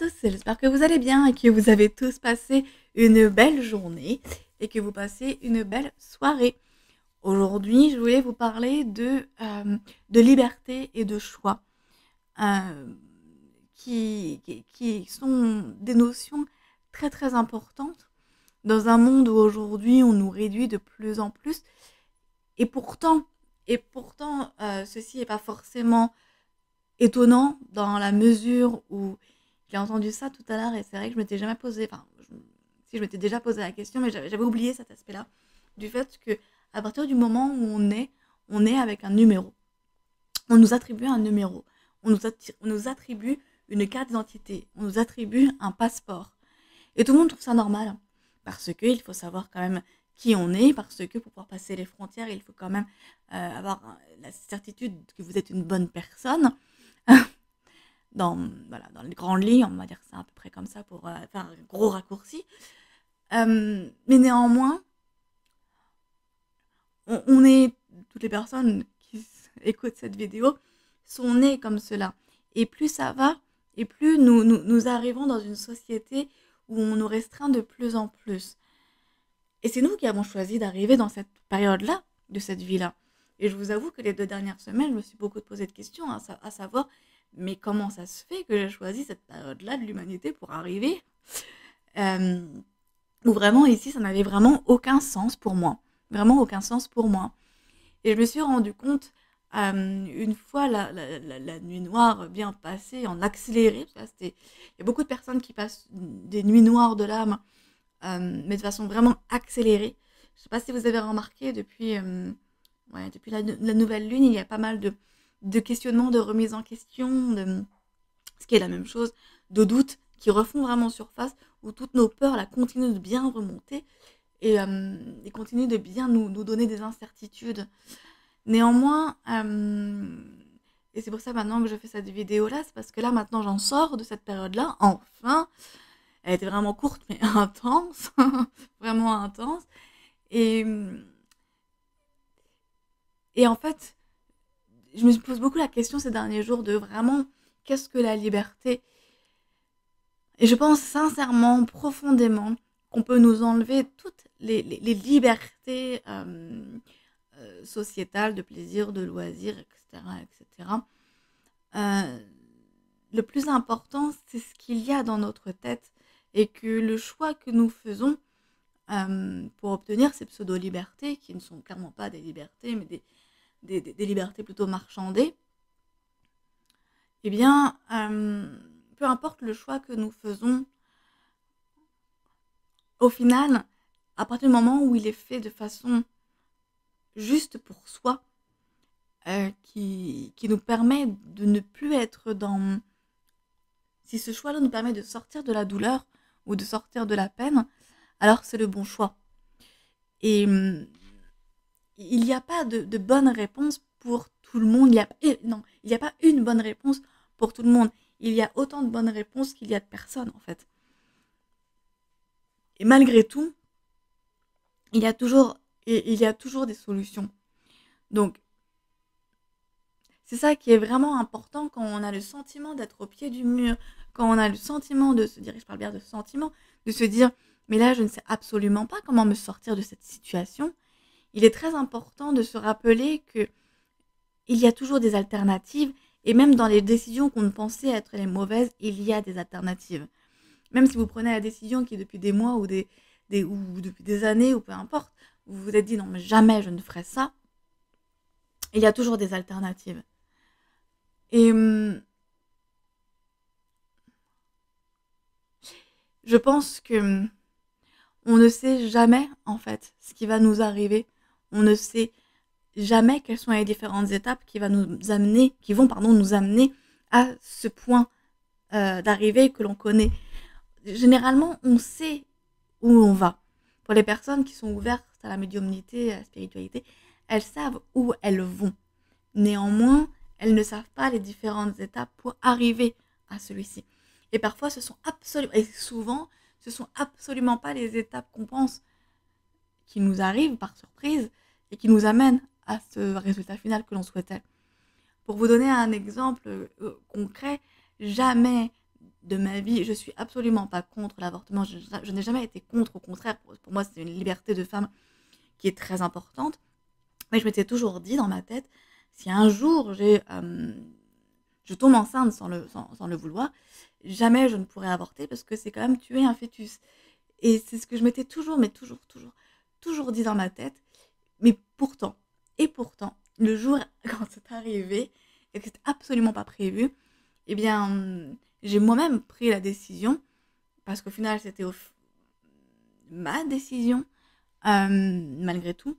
tous, j'espère que vous allez bien et que vous avez tous passé une belle journée et que vous passez une belle soirée. Aujourd'hui, je voulais vous parler de liberté et de choix, euh, qui sont des notions très très importantes dans un monde où aujourd'hui on nous réduit de plus en plus. Et pourtant, ceci n'est pas forcément étonnant dans la mesure où j'ai entendu ça tout à l'heure et c'est vrai que je m'étais jamais posé, si je m'étais déjà posé la question, mais j'avais oublié cet aspect-là, du fait que à partir du moment où on est avec un numéro. On nous attribue un numéro, on nous attribue une carte d'identité, on nous attribue un passeport. Et tout le monde trouve ça normal, parce qu'il faut savoir quand même qui on est, parce que pour pouvoir passer les frontières, il faut quand même avoir la certitude que vous êtes une bonne personne. Dans les grandes lignes, on va dire ça à peu près comme ça pour faire un gros raccourci. Mais néanmoins, on est, toutes les personnes qui écoutent cette vidéo sont nées comme cela. Et plus ça va, et plus nous arrivons dans une société où on nous restreint de plus en plus. Et c'est nous qui avons choisi d'arriver dans cette période-là, de cette vie-là. Et je vous avoue que les 2 dernières semaines, je me suis beaucoup posé de questions, à savoir, mais comment ça se fait que j'ai choisi cette période-là de l'humanité pour arriver euh, où vraiment ici, ça n'avait vraiment aucun sens pour moi. Vraiment aucun sens pour moi. Et je me suis rendu compte, une fois la nuit noire bien passée, en accéléré, parce que il y a beaucoup de personnes qui passent des nuits noires de l'âme, mais de façon vraiment accélérée. Je ne sais pas si vous avez remarqué, depuis la nouvelle lune, il y a pas mal de questionnements, de remises en question, ce qui est la même chose, de doutes qui refont vraiment surface, où toutes nos peurs là, continuent de bien remonter et continuent de bien nous donner des incertitudes. Néanmoins, et c'est pour ça maintenant que je fais cette vidéo-là, c'est parce que là maintenant j'en sors de cette période-là, enfin. Elle était vraiment courte mais intense, vraiment intense. Et, et en fait, je me pose beaucoup la question ces derniers jours de vraiment qu'est-ce que la liberté. Et je pense sincèrement, profondément, qu'on peut nous enlever toutes les libertés sociétales, de plaisir, de loisirs, etc. etc. Euh, le plus important, c'est ce qu'il y a dans notre tête et que le choix que nous faisons pour obtenir ces pseudo-libertés, qui ne sont clairement pas des libertés, mais des libertés plutôt marchandées, eh bien, peu importe le choix que nous faisons, au final, à partir du moment où il est fait de façon juste pour soi, qui nous permet de ne plus être dans... Si ce choix-là nous permet de sortir de la douleur ou de sortir de la peine, alors c'est le bon choix. Et il n'y a pas de bonne réponse pour tout le monde. Non, il n'y a pas une bonne réponse pour tout le monde. Il y a autant de bonnes réponses qu'il y a de personnes, en fait. Et malgré tout, il y a toujours, il y a toujours des solutions. Donc, c'est ça qui est vraiment important quand on a le sentiment d'être au pied du mur, quand on a le sentiment de se dire, je parle bien de sentiment, de se dire, mais là, je ne sais absolument pas comment me sortir de cette situation. Il est très important de se rappeler que il y a toujours des alternatives et même dans les décisions qu'on pensait être les mauvaises, il y a des alternatives. Même si vous prenez la décision qui depuis des mois ou depuis des années ou peu importe, vous vous êtes dit non mais jamais je ne ferai ça, il y a toujours des alternatives. Et je pense que on ne sait jamais en fait ce qui va nous arriver. On ne sait jamais quelles sont les différentes étapes qui vont nous amener à ce point d'arrivée que l'on connaît. Généralement, on sait où on va. Pour les personnes qui sont ouvertes à la médiumnité, à la spiritualité, elles savent où elles vont. Néanmoins, elles ne savent pas les différentes étapes pour arriver à celui-ci. Et parfois, souvent, ce sont absolument pas les étapes qu'on pense qui nous arrivent par surprise et qui nous amènent à ce résultat final que l'on souhaitait. Pour vous donner un exemple concret, jamais de ma vie. Je suis absolument pas contre l'avortement. Je n'ai jamais été contre. Au contraire, pour moi, c'est une liberté de femme qui est très importante. Mais je m'étais toujours dit dans ma tête, si un jour je tombe enceinte sans le vouloir, jamais je ne pourrai avorter parce que c'est quand même tuer un fœtus. Et c'est ce que je m'étais toujours, mais toujours dit dans ma tête. Mais pourtant, le jour quand c'est arrivé et que c'était absolument pas prévu, eh bien, j'ai moi-même pris la décision, parce qu'au final, c'était ma décision, malgré tout,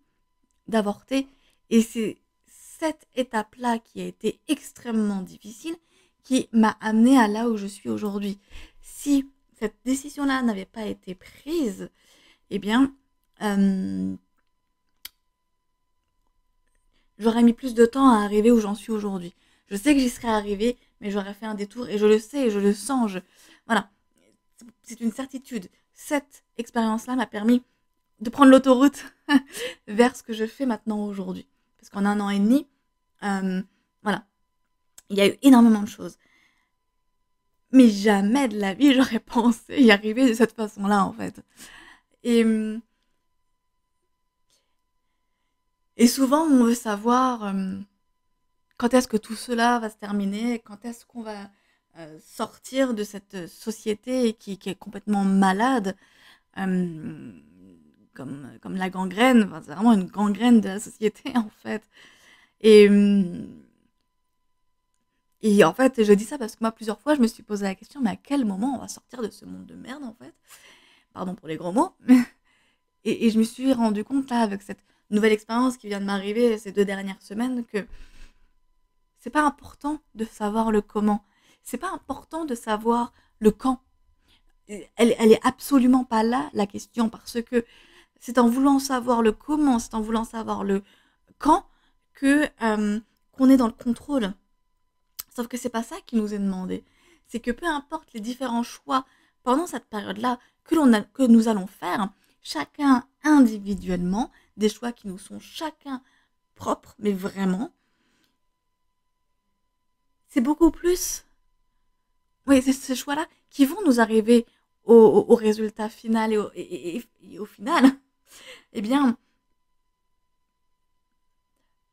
d'avorter. Et c'est cette étape-là qui a été extrêmement difficile, qui m'a amenée à là où je suis aujourd'hui. Si cette décision-là n'avait pas été prise, eh bien, j'aurais mis plus de temps à arriver où j'en suis aujourd'hui. Je sais que j'y serais arrivée, mais j'aurais fait un détour, et je le sais, et je le sens. Voilà, c'est une certitude. Cette expérience-là m'a permis de prendre l'autoroute vers ce que je fais maintenant aujourd'hui. Parce qu'en 1 an et demi, voilà, il y a eu énormément de choses. Mais jamais de la vie, j'aurais pensé y arriver de cette façon-là, en fait. Et, et souvent, on veut savoir quand est-ce que tout cela va se terminer, quand est-ce qu'on va sortir de cette société qui est complètement malade, euh, comme la gangrène. Enfin, c'est vraiment une gangrène de la société, en fait. Et, et en fait, je dis ça parce que moi, plusieurs fois, je me suis posé la question, mais à quel moment on va sortir de ce monde de merde, en fait? Pardon pour les gros mots. Et je me suis rendu compte, là, avec cette nouvelle expérience qui vient de m'arriver ces 2 dernières semaines, que c'est pas important de savoir le comment. C'est pas important de savoir le quand. Elle est absolument pas là, la question, parce que c'est en voulant savoir le comment, c'est en voulant savoir le quand que qu'on est dans le contrôle. Sauf que c'est pas ça qui nous est demandé. C'est que peu importe les différents choix pendant cette période-là que nous allons faire, chacun individuellement, des choix qui nous sont chacun propres, mais vraiment, c'est beaucoup plus. Oui, c'est ces choix-là qui vont nous arriver au résultat final et au final. Eh bien,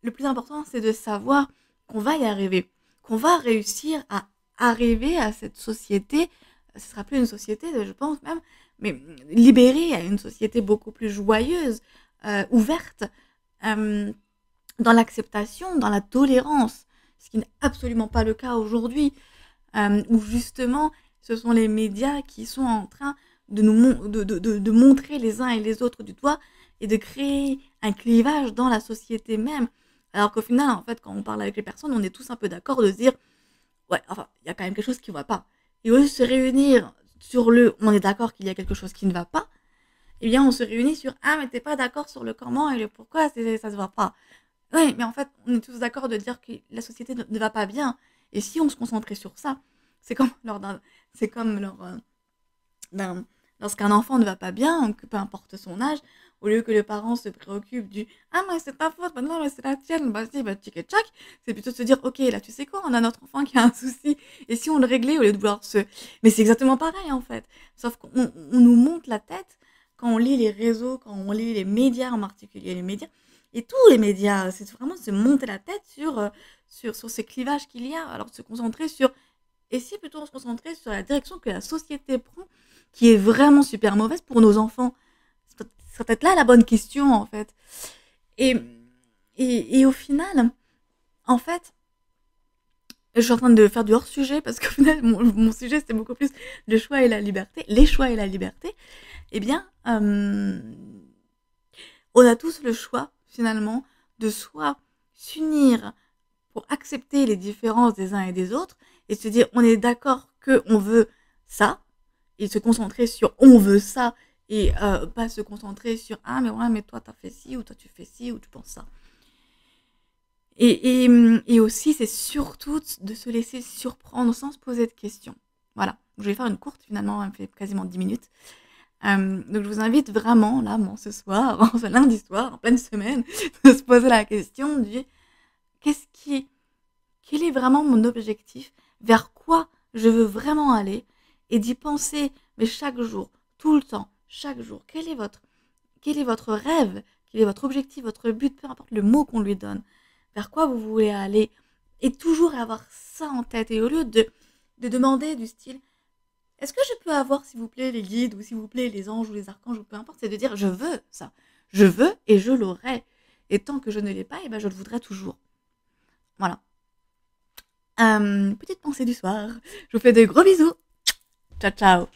le plus important, c'est de savoir qu'on va y arriver, qu'on va réussir à arriver à cette société. Ce sera plus une société, je pense même, mais libérée, à une société beaucoup plus joyeuse, ouverte, euh, dans l'acceptation, dans la tolérance, ce qui n'est absolument pas le cas aujourd'hui, où justement, ce sont les médias qui sont en train de montrer les uns et les autres du doigt et de créer un clivage dans la société même. Alors qu'au final, en fait, quand on parle avec les personnes, on est tous un peu d'accord de se dire, ouais, enfin, il y a quand même quelque chose qui ne va pas. Et au lieu de se réunir sur on est d'accord qu'il y a quelque chose qui ne va pas, eh bien, on se réunit sur, ah, mais t'es pas d'accord sur le comment et le pourquoi, ça se va pas. Oui, mais en fait, on est tous d'accord de dire que la société ne va pas bien. Et si on se concentrait sur ça, c'est comme lorsqu'un enfant ne va pas bien, que peu importe son âge, au lieu que le parent se préoccupe du ah mais c'est ta faute, non mais c'est la tienne, vas-y, bah tchic et tchac, c'est plutôt de se dire ok là tu sais quoi, on a notre enfant qui a un souci, et si on le réglait au lieu de vouloir se. Mais c'est exactement pareil en fait, sauf qu'on nous monte la tête quand on lit les réseaux, quand on lit les médias, en particulier les médias, et tous les médias, c'est vraiment se monter la tête sur ces clivages qu'il y a, alors de se concentrer sur. Et si plutôt on se concentrait sur la direction que la société prend, qui est vraiment super mauvaise pour nos enfants? C'est peut-être là la bonne question, en fait. Et, et au final, en fait, je suis en train de faire du hors-sujet, parce qu'au final, mon sujet, c'était beaucoup plus le choix et la liberté, les choix et la liberté. Eh bien, on a tous le choix, finalement, de soit s'unir pour accepter les différences des uns et des autres, et se dire, on est d'accord qu'on veut ça, et se concentrer sur on veut ça, et pas se concentrer sur ah mais ouais mais toi t'as fait ci ou toi tu fais ci ou tu penses ça. Et aussi c'est surtout de se laisser surprendre sans se poser de questions. Voilà, je vais faire une courte finalement, elle fait quasiment 10 minutes. Donc je vous invite vraiment là ce soir, ce lundi soir, en pleine semaine, de se poser la question du quel est vraiment mon objectif, vers quoi je veux vraiment aller, et d'y penser, mais chaque jour, tout le temps, chaque jour. Quel est votre rêve? Quel est votre objectif, votre but, peu importe le mot qu'on lui donne? Vers quoi vous voulez aller? Et toujours avoir ça en tête. Et au lieu de demander du style, est-ce que je peux avoir, s'il vous plaît, les guides, ou s'il vous plaît, les anges ou les archanges, ou peu importe, c'est de dire, je veux ça. Je veux et je l'aurai. Et tant que je ne l'ai pas, eh ben, je le voudrais toujours. Voilà. Petite pensée du soir. Je vous fais de gros bisous. Ciao, ciao.